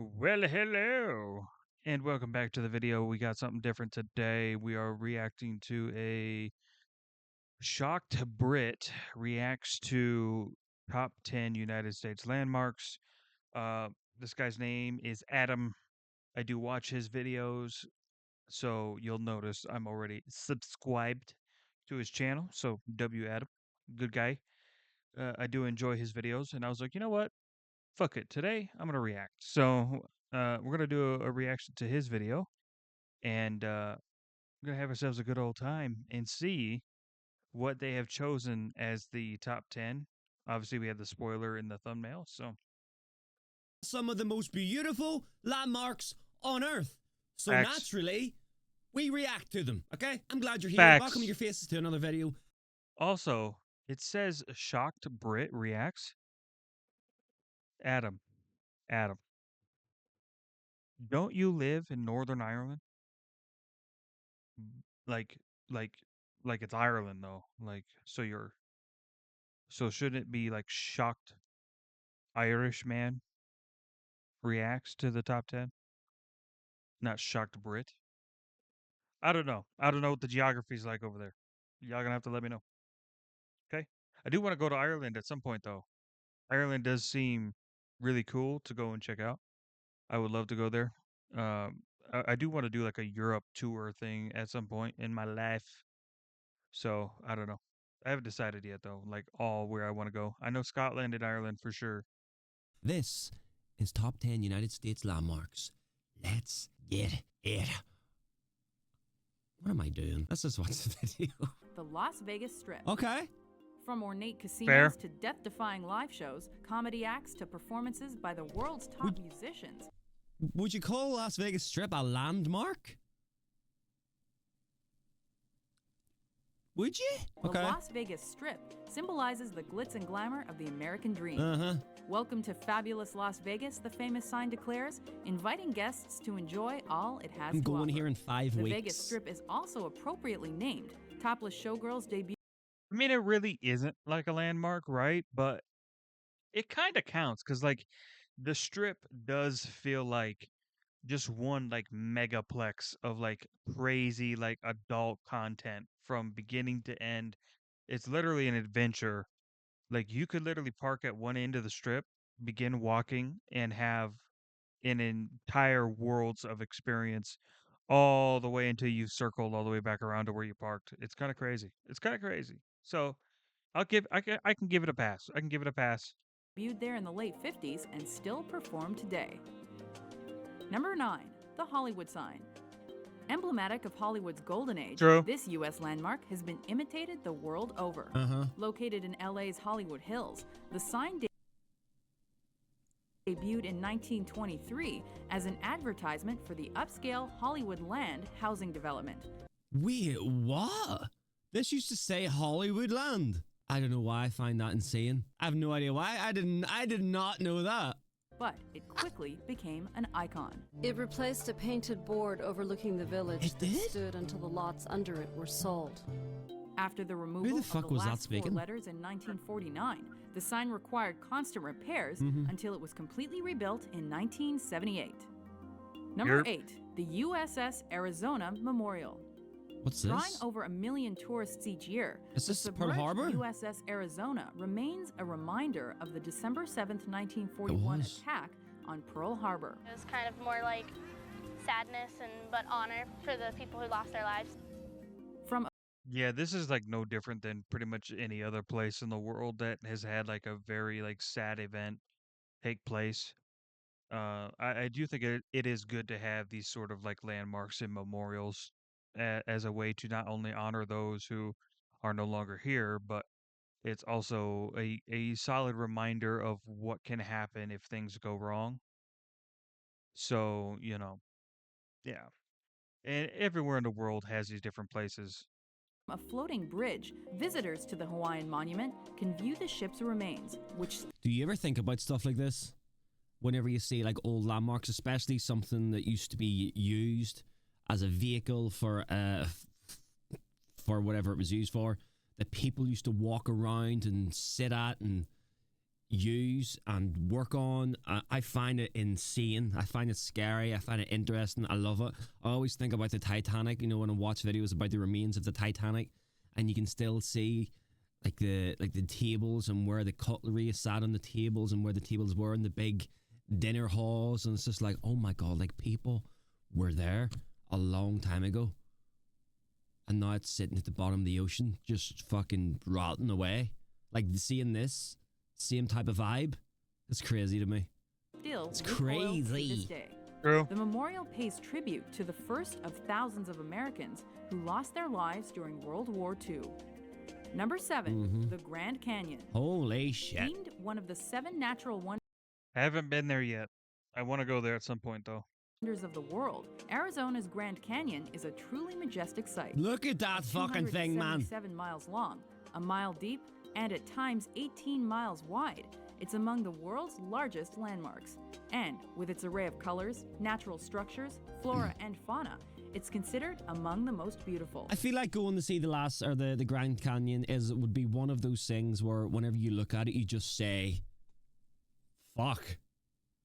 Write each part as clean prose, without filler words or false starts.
Well, hello, and welcome back to the video. We got something different today. We are reacting to a shocked Brit reacts to top 10 United States landmarks. Uh, this guy's name is Adam. I do watch his videos, so you'll notice I'm already subscribed to his channel. So, W. Adam, good guy. I do enjoy his videos, and I was like, you know what? Fuck it. Today I'm gonna react. So we're gonna do a reaction to his video, and we're gonna have ourselves a good old time and see what they have chosen as the top 10. Obviously, we had the spoiler in the thumbnail, so some of the most beautiful landmarks on Earth. So facts, naturally, we react to them, okay? I'm glad you're here. Welcome facts. your faces to another video. Also, it says shocked Brit reacts. Adam, Adam, don't you live in Northern Ireland? Like, like, like it's Ireland though. So shouldn't it be like shocked Irish man reacts to the top 10, not shocked Brit. I don't know. I don't know what the geography's like over there. Y'all gonna have to let me know. Okay. I do want to go to Ireland at some point though. Ireland does seem really cool to go and check out. I would love to go there. I do want to do like a Europe tour thing at some point in my life. So I don't know. I haven't decided yet though, like all where I want to go. I know Scotland and Ireland for sure. This is top 10 United States landmarks. Let's get it. What am I doing? Let's just watch the video. The Las Vegas Strip. Okay. From ornate Fair. casinos to death-defying live shows, comedy acts to performances by the world's top musicians. Would you call Las Vegas Strip a landmark? Would you? The Las Vegas Strip symbolizes the glitz and glamour of the American dream. Uh-huh. Welcome to fabulous Las Vegas, the famous sign declares, inviting guests to enjoy all it has I'm to going offer. here in 5 The weeks. Vegas Strip is also appropriately named. Topless showgirls debut. I mean, it really isn't like a landmark, right? But it kind of counts because, like, the strip does feel like just one like megaplex of like crazy like adult content from beginning to end. It's literally an adventure. Like you could literally park at one end of the strip, begin walking, and have an entire worlds of experience all the way until you've circled all the way back around to where you parked. It's kind of crazy. It's kind of crazy. So I can give it a pass. I can give it a pass. Debuted there in the late 50s and still perform today. Number 9, the Hollywood sign. Emblematic of Hollywood's golden age, True. this U.S. landmark has been imitated the world over. Uh-huh. Located in L.A.'s Hollywood Hills, the sign debuted in 1923 as an advertisement for the upscale Hollywood Land housing development. Wait, what? This used to say Hollywood Land. I don't know why I find that insane. I have no idea why. I did not know that. But it quickly became an icon. It replaced a painted board overlooking the village It that did? stood until the lots under it were sold. After the removal fuck of the was that last four speaking? letters in 1949, the sign required constant repairs until it was completely rebuilt in 1978. Number Yerp. 8, the USS Arizona Memorial. What's Drawing this? over 1 million tourists each year, Is the this Pearl submerged Harbor? USS Arizona remains a reminder of the December 7th, 1941 was. attack on Pearl Harbor. It was kind of more like sadness but honor for the people who lost their lives. From Yeah, this is like no different than pretty much any other place in the world that has had like a very like sad event take place. I do think it is good to have these sort of like landmarks and memorials as a way to not only honor those who are no longer here, but it's also a solid reminder of what can happen if things go wrong. So, yeah. And everywhere in the world has these different places. a floating bridge, visitors to the Hawaiian Monument can view the ship's remains, which Do you ever think about stuff like this? Whenever you see like old landmarks, especially something that used to be used as a vehicle for whatever it was used for, that people used to walk around and sit at, and use and work on. I find it insane. I find it scary. I find it interesting. I love it. I always think about the Titanic, you know, when I watch videos about the remains of the Titanic, and you can still see like the tables and where the cutlery is sat on the tables and where the tables were in the big dinner halls, and it's just like, oh my god, like people were there a long time ago, and now it's sitting at the bottom of the ocean, just fucking rotting away. Like seeing this same type of vibe, it's crazy to me. Still It's leak oil to crazy. this day. True. The memorial pays tribute to the first of thousands of Americans who lost their lives during World War II. Number 7, the Grand Canyon. Holy shit. Deemed one of the 7 natural wonders I haven't been there yet. I want to go there at some point, though. of the world, Arizona's Grand Canyon is a truly majestic sight. Look at that fucking thing, man. 7 miles long, a mile deep, and at times 18 miles wide. It's among the world's largest landmarks. And with its array of colors, natural structures, flora, and fauna, it's considered among the most beautiful. I feel like going to see the Grand Canyon would be one of those things where whenever you look at it, you just say, fuck.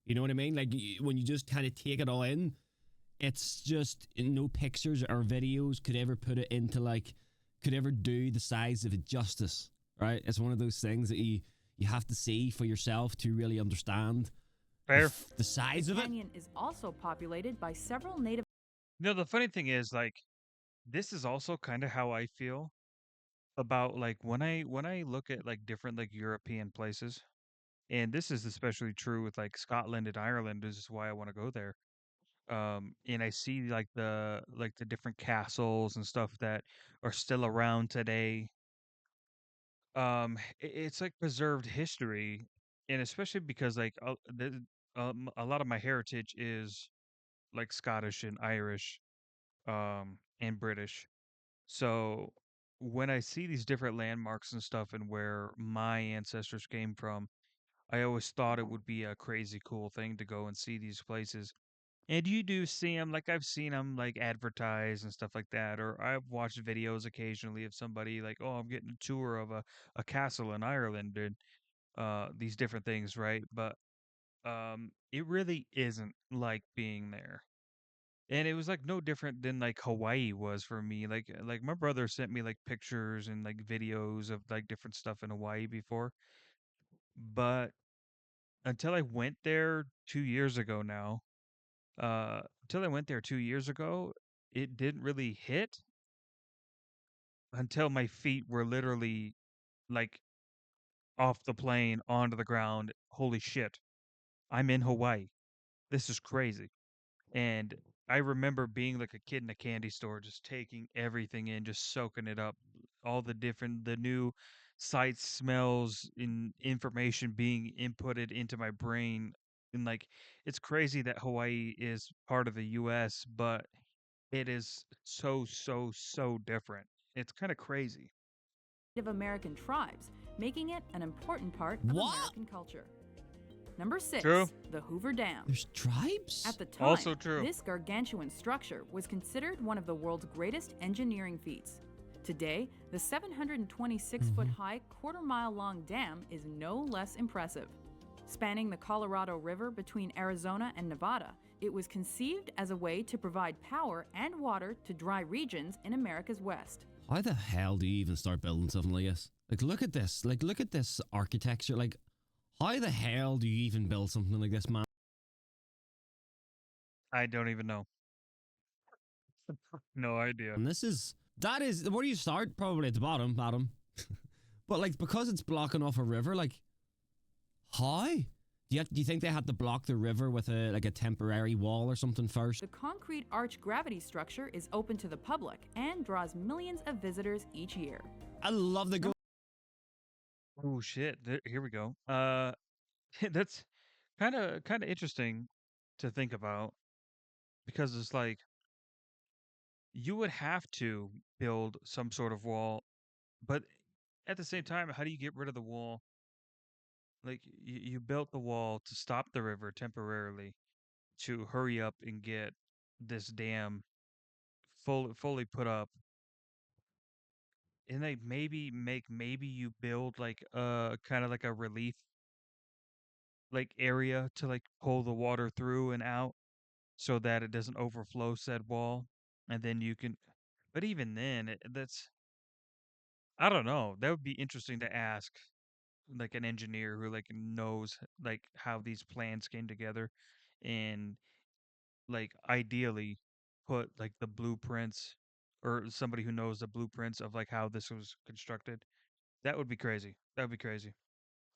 You know what I mean? Like when you just kind of take it all in, it's just no pictures or videos could ever put it into could ever do the size of it justice, right? It's one of those things that you have to see for yourself to really understand Fair. the size The of it. canyon is also populated by several native You know, the funny thing is, like, this is also kind of how I feel about like when I look at like different like European places, and this is especially true with like Scotland and Ireland. This is why I want to go there. And I see like the different castles and stuff that are still around today. It's like preserved history, and especially because like a lot of my heritage is like Scottish and Irish, and British. So when I see these different landmarks and stuff and where my ancestors came from, I always thought it would be a crazy cool thing to go and see these places. And you do see them, like I've seen them like advertised and stuff like that, or I've watched videos occasionally of somebody like, oh, I'm getting a tour of a castle in Ireland and these different things, right? But it really isn't like being there. And it was like no different than like Hawaii was for me. Like my brother sent me like pictures and like videos of like different stuff in Hawaii before. But until I went there 2 years ago now, until I went there 2 years ago, it didn't really hit until my feet were literally like off the plane onto the ground. Holy shit. I'm in Hawaii. This is crazy. And I remember being like a kid in a candy store, just taking everything in, just soaking it up. All the new sights, smells, and information being inputted into my brain. And like, it's crazy that Hawaii is part of the US, but it is so, so, so different. It's kind of crazy. American tribes, making it an important part of What? American culture. Number 6, True. the Hoover Dam. There's tribes? At the time, Also true. this gargantuan structure was considered one of the world's greatest engineering feats. Today, the 726-foot high, quarter-mile-long dam is no less impressive. Spanning the Colorado River between Arizona and Nevada, it was conceived as a way to provide power and water to dry regions in America's West. How the hell do you even start building something like this? Like, look at this. Like, look at this architecture. Like, how the hell do you even build something like this, man? I don't even know. No idea. And that is, where do you start? Probably at the bottom, Adam. But, like, because it's blocking off a river, like, how? Do you think they had to block the river with a temporary wall or something first? The concrete arch gravity structure is open to the public and draws millions of visitors each year. I love the go. Oh shit. Here we go. That's kind of interesting to think about because it's like you would have to build some sort of wall, but at the same time, how do you get rid of the wall? Like you built the wall to stop the river temporarily to hurry up and get this dam fully put up, and like maybe you build like kind of like a relief like area to like pull the water through and out so that it doesn't overflow said wall, and then you can. But even then, that's I don't know. That would be interesting to ask like an engineer who like knows like how these plans came together, and like ideally put like the blueprints or somebody who knows the blueprints of like how this was constructed. That would be crazy. That would be crazy.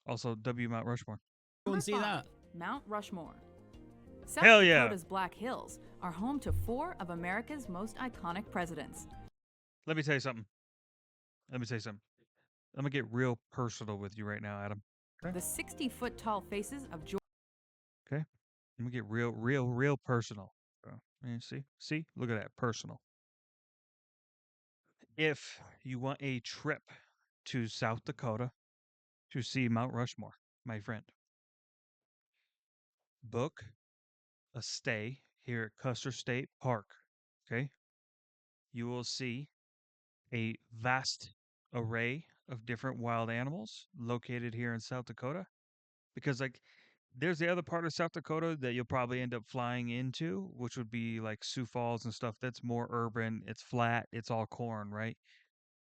Also, W Mount Rushmore. Go Number and see 5, that. Mount Rushmore. South Hell yeah. Dakota's Black Hills are home to 4 of America's most iconic presidents. Let me tell you something. Let me tell you something. I'm gonna get real personal with you right now, Adam. Okay. The 60-foot tall faces of George. Okay. I'm gonna get real personal. See, look at that, personal. If you want a trip to South Dakota to see Mount Rushmore, my friend, book a stay here at Custer State Park. Okay. You will see a vast array of different wild animals located here in South Dakota. Because, like, there's the other part of South Dakota that you'll probably end up flying into, which would be like Sioux Falls and stuff. That's more urban. It's flat. It's all corn, right?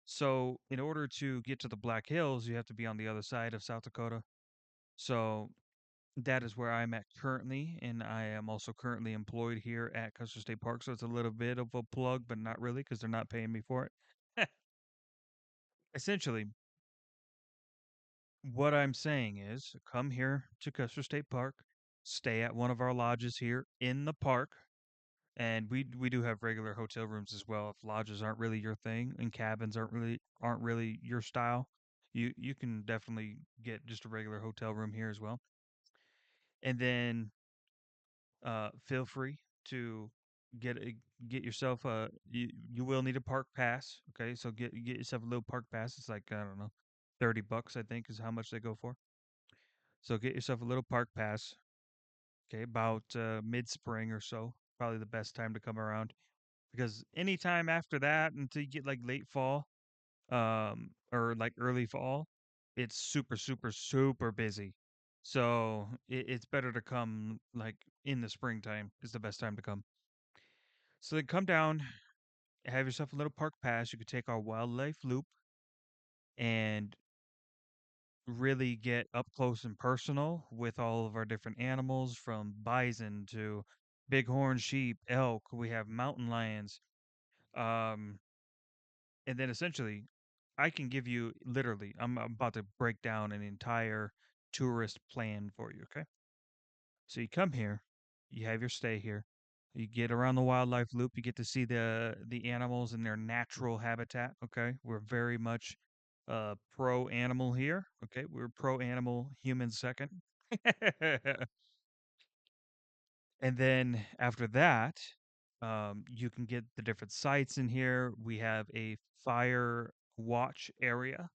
So, in order to get to the Black Hills, you have to be on the other side of South Dakota. So, that is where I'm at currently, and I am also currently employed here at Custer State Park. So it's a little bit of a plug, but not really because they're not paying me for it. Essentially, what I'm saying is come here to Custer State Park, stay at one of our lodges here in the park, and we do have regular hotel rooms as well. If lodges aren't really your thing and cabins aren't really your style, you can definitely get just a regular hotel room here as well. And then feel free to get a, get yourself a you will need a park pass. Okay, so get yourself a little park pass. It's like I don't know, $30 I think is how much they go for. So get yourself a little park pass. Okay, about mid spring or so, probably the best time to come around because anytime after that until you get like late fall, or like early fall, it's super busy. So it's better to come like in the springtime is the best time to come. So then come down, have yourself a little park pass. You could take our wildlife loop and really get up close and personal with all of our different animals from bison to bighorn sheep, elk. We have mountain lions. Um, and then essentially, I can give you literally, I'm about to break down an entire tourist plan for you. Okay. So you come here, you have your stay here, you get around the wildlife loop, you get to see the animals in their natural habitat. Okay, we're very much pro animal here. Okay, we're pro animal, human second. And then after that, you can get the different sites in here. We have a fire watch area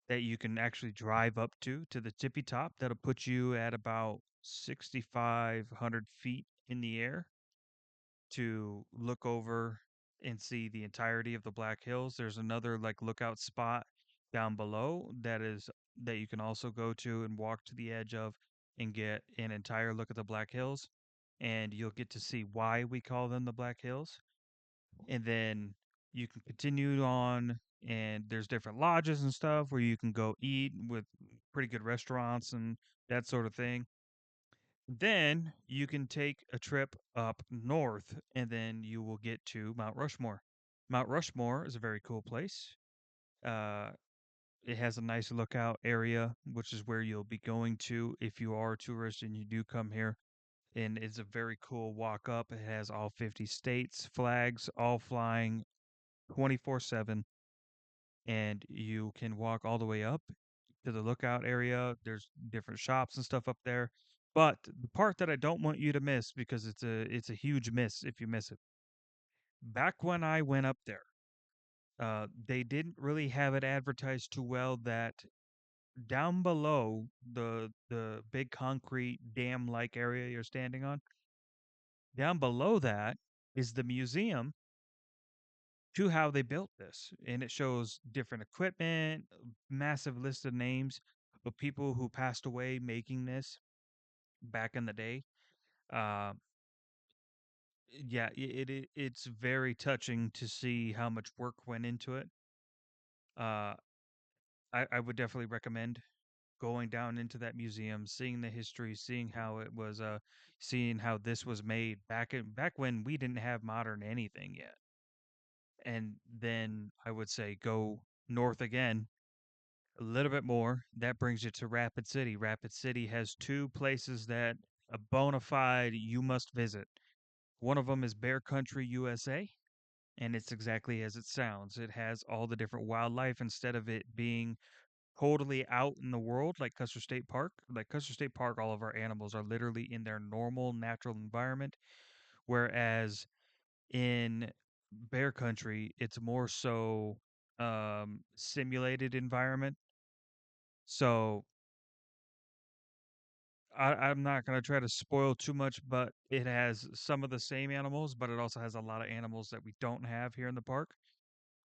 that you can actually drive up to the tippy top. That'll put you at about 6,500 feet in the air to look over and see the entirety of the Black Hills. There's another like lookout spot down below that you can also go to and walk to the edge of and get an entire look at the Black Hills. And you'll get to see why we call them the Black Hills. And then you can continue on, and there's different lodges and stuff where you can go eat with pretty good restaurants and that sort of thing. Then you can take a trip up north, and then you will get to Mount Rushmore. Mount Rushmore is a very cool place. Uh, it has a nice lookout area, which is where you'll be going to if you are a tourist and you do come here. And it's a very cool walk up. It has all 50 states flags all flying 24/7, and you can walk all the way up to the lookout area. There's different shops and stuff up there. But the part that I don't want you to miss because it's a huge miss if you miss it. Back when I went up there, they didn't really have it advertised too well that down below the big concrete dam like area you're standing on, down below that is the museum to how they built this. And it shows different equipment, massive list of names of people who passed away making this. back in the day. Uh, yeah, it's very touching to see how much work went into it. Uh, I would definitely recommend going down into that museum, seeing the history, seeing how it was, seeing how this was made back when we didn't have modern anything yet. And then I would say go north again a little bit more. That brings you to Rapid City. Rapid City has two places that a bona fide you must visit. One of them is Bear Country, USA, and it's exactly as it sounds. It has all the different wildlife instead of it being totally out in the world like Custer State Park. Like Custer State Park, all of our animals are literally in their normal natural environment, whereas in Bear Country, it's more so simulated environment. So I'm not going to try to spoil too much, but it has some of the same animals, but it also has a lot of animals that we don't have here in the park,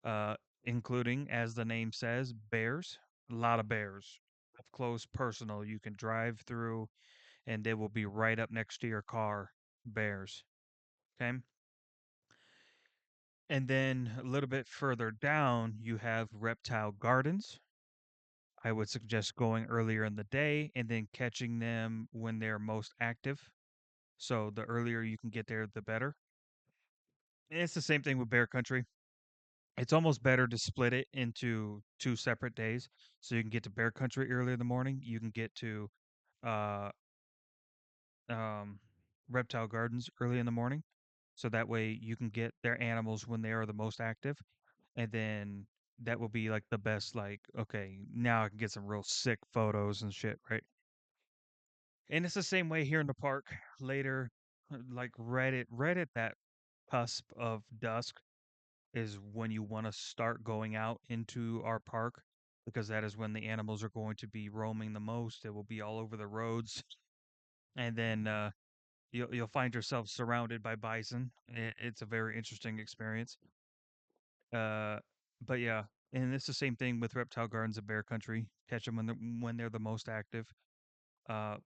uh, including, as the name says, bears. A lot of bears, up close, personal. You can drive through, and they will be right up next to your car. Bears. Okay. And then a little bit further down, you have Reptile Gardens. I would suggest going earlier in the day and then catching them when they're most active. So the earlier you can get there, the better. And it's the same thing with Bear Country. It's almost better to split it into two separate days. So you can get to Bear Country early in the morning. You can get to uh, um, Reptile Gardens early in the morning. So that way you can get their animals when they are the most active. And then that will be like the best, like, okay, now I can get some real sick photos and shit, right? And it's the same way here in the park later, like right at that cusp of dusk is when you want to start going out into our park because that is when the animals are going to be roaming the most. It will be all over the roads, and then you'll find yourself surrounded by bison. It's a very interesting experience. Uh, but yeah, and it's the same thing with Reptile Gardens of Bear Country. Catch them when they're the most active. Uh,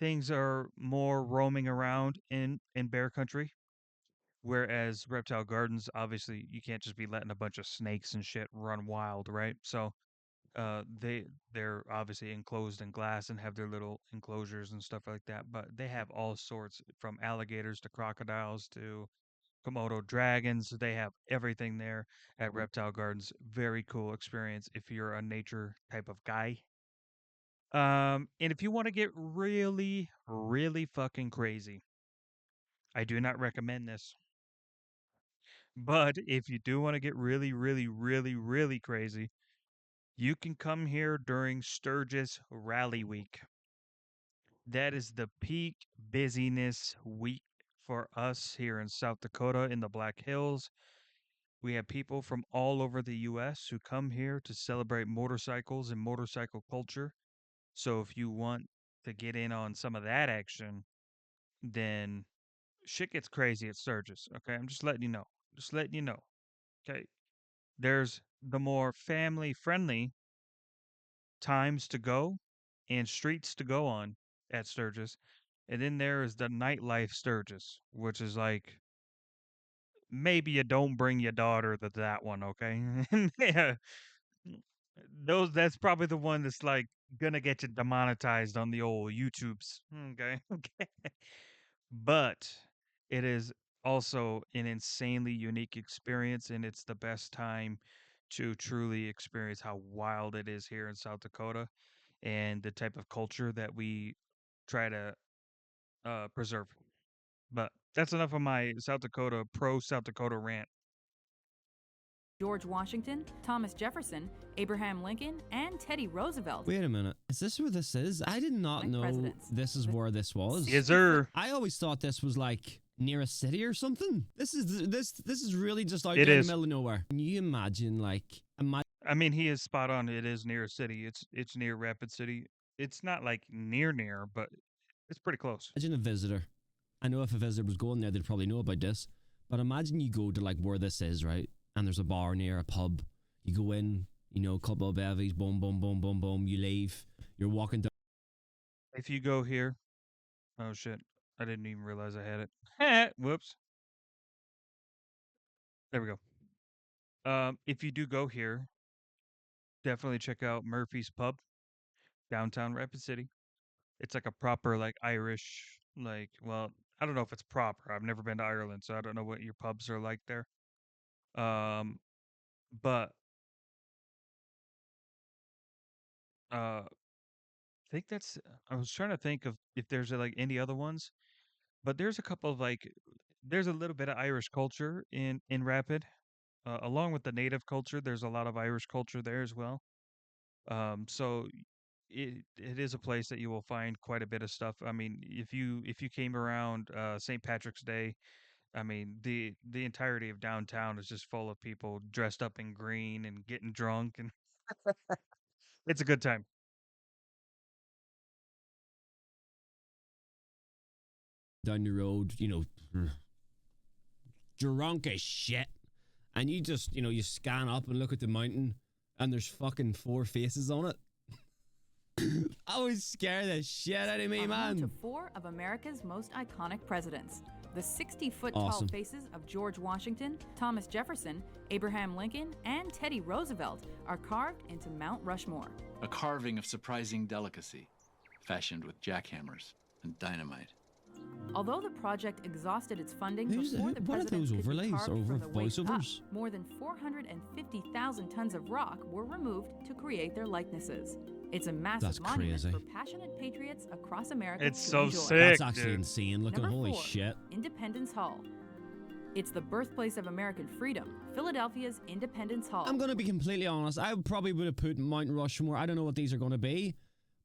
Things are more roaming around in Bear Country. Whereas Reptile Gardens, obviously, you can't just be letting a bunch of snakes and shit run wild, right? So, they're obviously enclosed in glass and have their little enclosures and stuff like that. But they have all sorts, from alligators to crocodiles to Komodo dragons. They have everything there at Reptile Gardens. Very cool experience if you're a nature type of guy. And if you want to get really, really fucking crazy, I do not recommend this. But if you do want to get really, really, really, really crazy, you can come here during Sturgis Rally Week. That is the peak busyness week for us here in South Dakota in the Black Hills. We have people from all over the US who come here to celebrate motorcycles and motorcycle culture. So if you want to get in on some of that action, then shit gets crazy at Sturgis. Okay, I'm just letting you know. Just letting you know. Okay, there's the more family friendly times to go and streets to go on at Sturgis. And then there is the nightlife Sturgis, which is like maybe you don't bring your daughter to that one, okay? Yeah. That's probably the one that's like gonna get you demonetized on the old YouTubes. Okay. Okay. But it is also an insanely unique experience, and it's the best time to truly experience how wild it is here in South Dakota and the type of culture that we try to preserve. But that's enough of my pro South Dakota rant. George Washington, Thomas Jefferson, Abraham Lincoln, and Teddy Roosevelt. Wait a minute. Is this where this is? I did not know Presidents. this is where this was. Yes, sir. I always thought this was like near a city or something. This is really just out It there in is. the middle of nowhere. Can you imagine I mean, he is spot on. It is near a city. It's near Rapid City. It's not like near, but it's pretty close. imagine a visitor. I know if a visitor was going there, they'd probably know about this. But imagine you go to like where this is, right? And there's a bar near a pub. You go in, you know, a couple of bevies, boom, boom, boom, boom, boom. You leave. You're walking down. If you go here, Oh shit! I didn't even realize I had it. Whoops. There we go. If you do go here, definitely check out Murphy's Pub, downtown Rapid City. It's like a proper like Irish like. Well, I don't know if it's proper. I've never been to Ireland, so I don't know what your pubs are like there. Um, but I think that's. I was trying to think of if there's like any other ones, but there's a couple of like. There's a little bit of Irish culture in Rapid, along with the native culture. There's a lot of Irish culture there as well. So it is a place that you will find quite a bit of stuff. I mean, if you came around St. Patrick's Day, I mean the entirety of downtown is just full of people dressed up in green and getting drunk, and it's a good time. Down the road, drunk as shit. And you just, you scan up and look at the mountain and there's fucking 4 faces on it. I was scared the shit out of me, Home man. to 4 of America's most iconic presidents. The 60-foot Awesome. tall faces of George Washington, Thomas Jefferson, Abraham Lincoln, and Teddy Roosevelt are carved into Mount Rushmore. A carving of surprising delicacy, fashioned with jackhammers and dynamite. Although the project exhausted its funding Who's before the- the what are president those could be overlays carved over from the waist up, voiceovers? more than 450,000 tons of rock were removed to create their likenesses. It's a massive That's monument crazy. for passionate patriots across America It's to so enjoy. sick. That's actually dude. insane looking. Number Holy 4, shit. Independence Hall. It's the birthplace of American freedom, Philadelphia's Independence Hall. I'm going to be completely honest. I probably would have put Mount Rushmore. I don't know what these are going to be,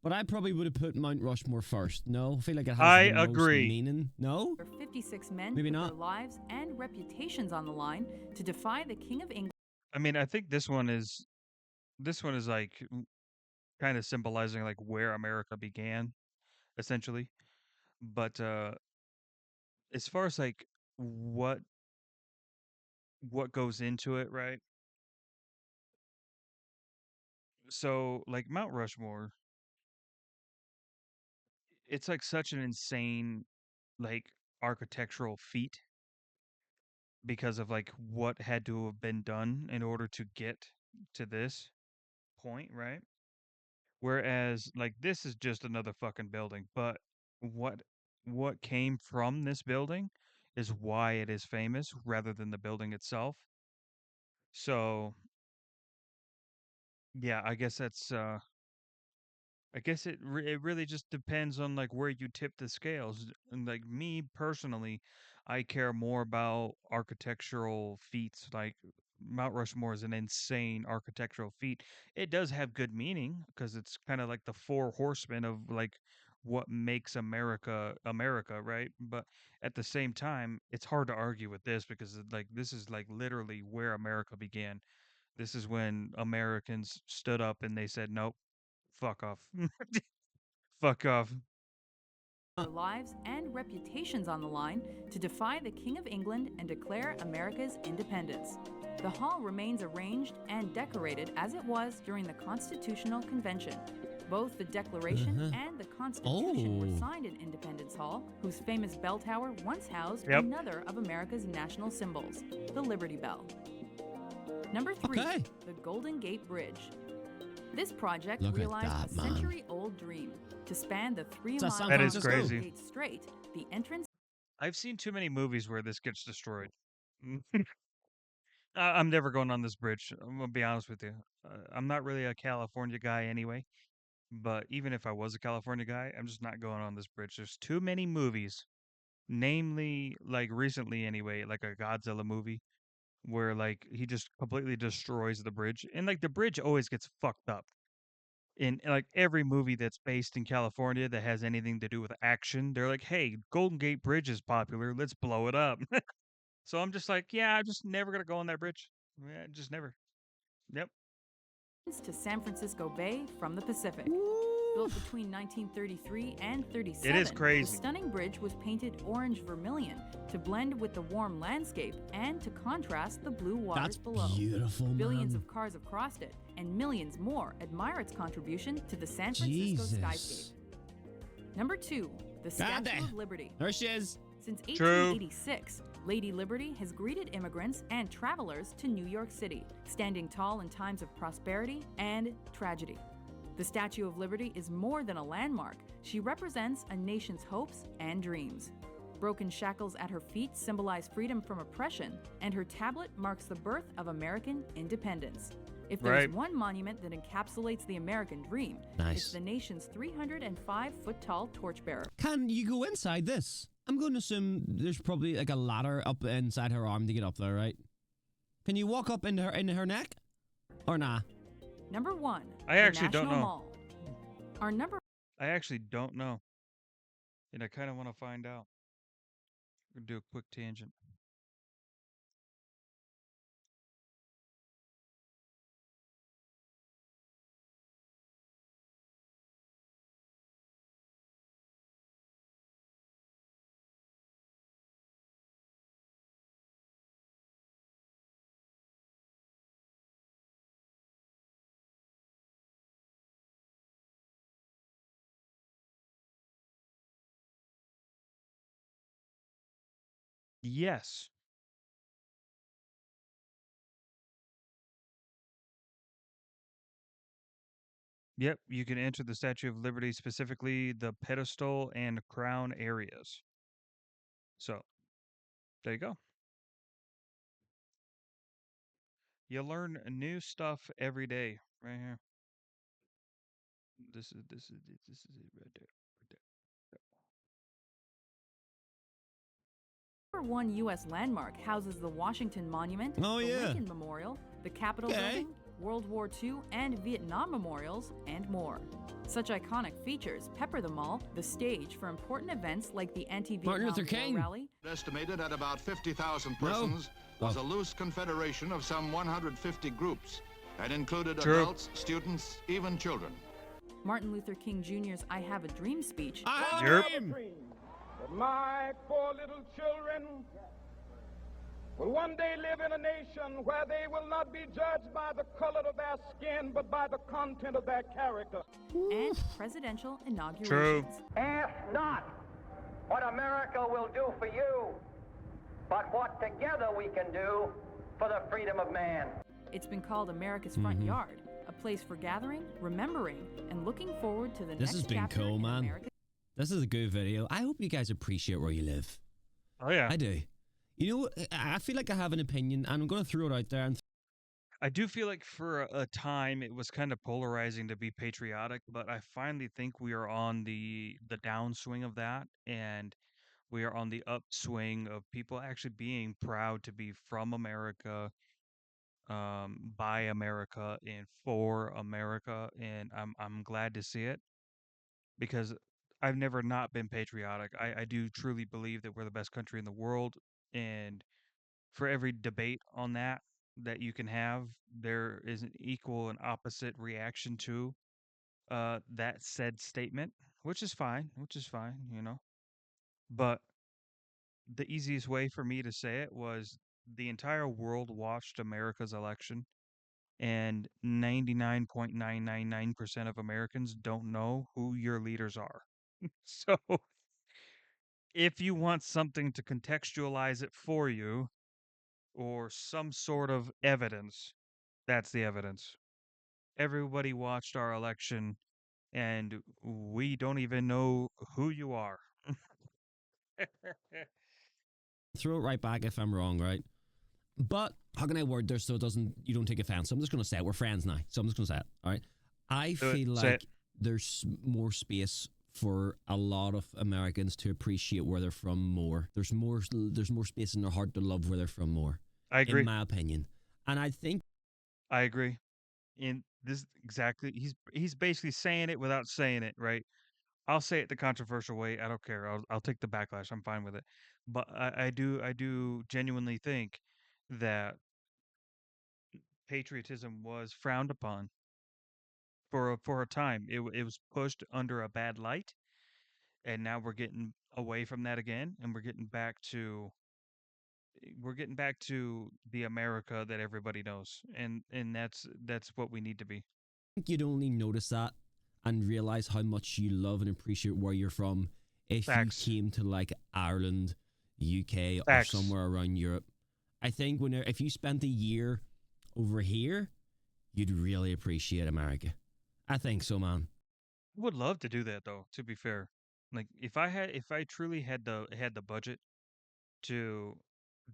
but I probably would have put Mount Rushmore first. No? I feel like it has I the most agree. meaning. No? Where 56 men Maybe put not. their lives and reputations on the line to defy the King of England. I mean, I think this one is like kind of symbolizing like where America began, essentially. But as far as like what goes into it, right? So like Mount Rushmore, it's like such an insane like architectural feat because of like what had to have been done in order to get to this point, right? Whereas like this is just another fucking building, but what came from this building is why it is famous rather than the building itself. So, yeah, I guess that's I guess it really just depends on like where you tip the scales. And like me personally, I care more about architectural feats. Like Mount Rushmore is an insane architectural feat. It does have good meaning because it's kind of like the 4 horsemen of like what makes America America, right? But at the same time, it's hard to argue with this because like this is like literally where America began. This is when Americans stood up and they said, "Nope, fuck off." Fuck off. Their lives and reputations on the line to defy the King of England and declare America's independence. The hall remains arranged and decorated as it was during the Constitutional Convention. Both the Declaration and the Constitution were Oh. signed in Independence Hall, whose famous bell tower once housed Yep. another of America's national symbols, the Liberty Bell. Number 3, Okay. the Golden Gate Bridge. This project Look at realized that, a man. century-old dream to span the 3 It's a miles San That is long crazy. Gate Strait. The entrance I've seen too many movies where this gets destroyed. I'm never going on this bridge. I'm gonna be honest with you. I'm not really a California guy anyway. But even if I was a California guy, I'm just not going on this bridge. There's too many movies, namely, like recently anyway, like a Godzilla movie, where like he just completely destroys the bridge, and like the bridge always gets fucked up. In like every movie that's based in California that has anything to do with action, they're like, "Hey, Golden Gate Bridge is popular. Let's blow it up." So I'm just like, "Yeah, I'm just never gonna go on that bridge. Yeah, just never." Yep. to San Francisco Bay from the Pacific. Built between 1933 and 37, It is crazy. the stunning bridge was painted orange vermilion to blend with the warm landscape and to contrast the blue waters That's below. beautiful, Billions man. of cars have crossed it, and millions more admire its contribution to the San Francisco Jesus. skyscape. Number 2, the God Statue damn. of Liberty. There she is. Since True. 1886, Lady Liberty has greeted immigrants and travelers to New York City, standing tall in times of prosperity and tragedy. The Statue of Liberty is more than a landmark. She represents a nation's hopes and dreams. Broken shackles at her feet symbolize freedom from oppression, and her tablet marks the birth of American independence. If there's Right. one monument that encapsulates the American dream, Nice. it's the nation's 305-foot-tall torchbearer. Can you go inside this? I'm going to assume there's probably like a ladder up inside her arm to get up there, right? Can you walk up into her neck? Or nah? Number 1. I the actually don't National know. Mall. Our number I actually don't know. And I kind of want to find out. We're going to do a quick tangent. Yes. Yep, you can enter the Statue of Liberty, specifically the pedestal and crown areas. So, there you go. You learn new stuff every day, right here. This is it right there. Number 1 U.S. landmark houses the Washington Monument, Oh, the yeah. Lincoln Memorial, the Capitol Okay. Building, World War II and Vietnam memorials, and more. Such iconic features pepper the mall, the stage for important events like the Martin anti-Vietnam Luther War King. rally, Estimated at about 50,000 No. persons, was Oh. a loose confederation of some 150 groups and included True. adults, students, even children. Martin Luther King Jr.'s I Have a Dream speech, I have a Yep. dream. That my 4 little children will one day live in a nation where they will not be judged by the color of their skin, but by the content of their character. and presidential inaugurations. Ask not what America will do for you, but what together we can do for the freedom of man. It's been called America's Front Mm-hmm. Yard, a place for gathering, remembering, and looking forward to the This next has been chapter cool, in man. America's This is a good video. I hope you guys appreciate where you live. Oh, yeah. I do. You know, I feel like I have an opinion, and I'm going to throw it out there. And I do feel like for a time it was kind of polarizing to be patriotic, but I finally think we are on the downswing of that, and we are on the upswing of people actually being proud to be from America, by America, and for America, and I'm glad to see it because I've never not been patriotic. I do truly believe that we're the best country in the world, and for every debate on that you can have, there is an equal and opposite reaction to that said statement, which is fine, you know. But the easiest way for me to say it was the entire world watched America's election, and 99.999% of Americans don't know who your leaders are. So if you want something to contextualize it for you, or some sort of evidence, that's the evidence. Everybody watched our election, and we don't even know who you are. throw it right back if I'm wrong, right? But how can I word this so you don't take offense? So I'm just going to say it. We're friends now. So I'm just going to say it. All right. I Do it. feel Say like it. there's more space for a lot of Americans to appreciate where they're from more. There's more space in their heart to love where they're from more. I agree. In my opinion. And I think I agree. In this exactly, he's basically saying it without saying it, right? I'll say it the controversial way. I don't care. I'll take the backlash. I'm fine with it. But I do genuinely think that patriotism was frowned upon for a time. It was pushed under a bad light, and now we're getting away from that again, and we're getting back to the America that everybody knows, and that's what we need to be. you'd only notice that and realize how much you love and appreciate where you're from if you Facts. came to like Ireland, UK, or Facts. somewhere around Europe. I think if you spent a year over here, you'd really appreciate America. I think so, man. Would love to do that though, to be fair. Like if I truly had the budget to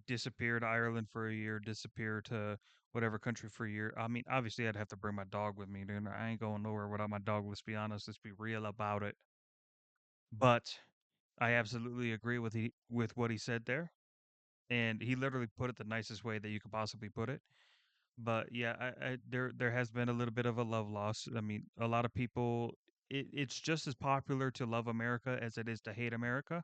disappear to Ireland for a year, disappear to whatever country for a year. I mean, obviously I'd have to bring my dog with me, dude. I ain't going nowhere without my dog, let's be honest, let's be real about it. But I absolutely agree with what he said there. And he literally put it the nicest way that you could possibly put it. But yeah, there has been a little bit of a love loss. I mean, a lot of people, it's just as popular to love America as it is to hate America.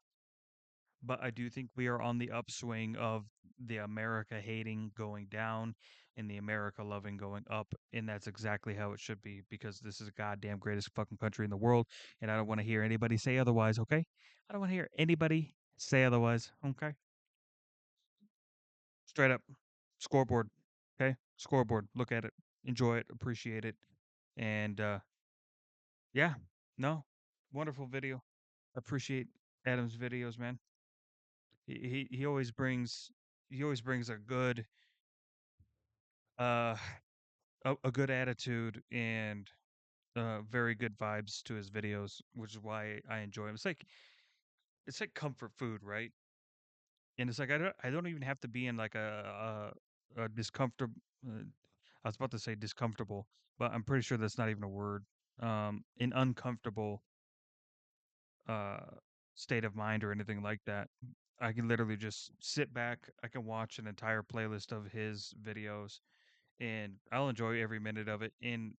But I do think we are on the upswing of the America hating going down and the America loving going up. And that's exactly how it should be, because this is a goddamn greatest fucking country in the world. And I don't want to hear anybody say otherwise, okay? I don't want to hear anybody say otherwise, okay? Straight up. Scoreboard, okay? Scoreboard. Look at it, enjoy it, appreciate it. And yeah, no, wonderful video. Appreciate Adam's videos, man. He he always brings a good uh a good attitude and very good vibes to his videos, which is why I enjoy him. It's like comfort food, right? And it's like I don't even have to be in like a discomfortable. I was about to say discomfortable, but I'm pretty sure that's not even a word. An uncomfortable uh state of mind or anything like that. I can literally just sit back. I can watch an entire playlist of his videos, and I'll enjoy every minute of it. And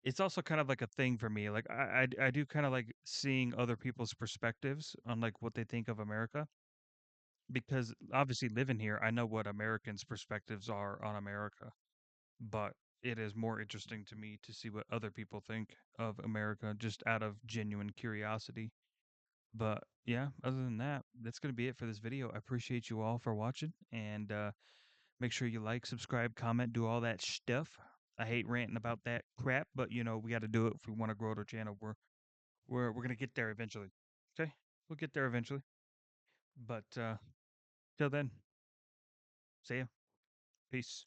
it's also kind of like a thing for me. Like I do kind of like seeing other people's perspectives on like what they think of America, because obviously living here, I know what Americans' perspectives are on America, but it is more interesting to me to see what other people think of America just out of genuine curiosity. But yeah, other than that, that's going to be it for this video. I appreciate you all for watching, and make sure you like, subscribe, comment, do all that stuff. I hate ranting about that crap, but you know, we got to do it if we want to grow the channel. We're going to get there eventually. Okay? We'll get there eventually. But till then, see ya. Peace.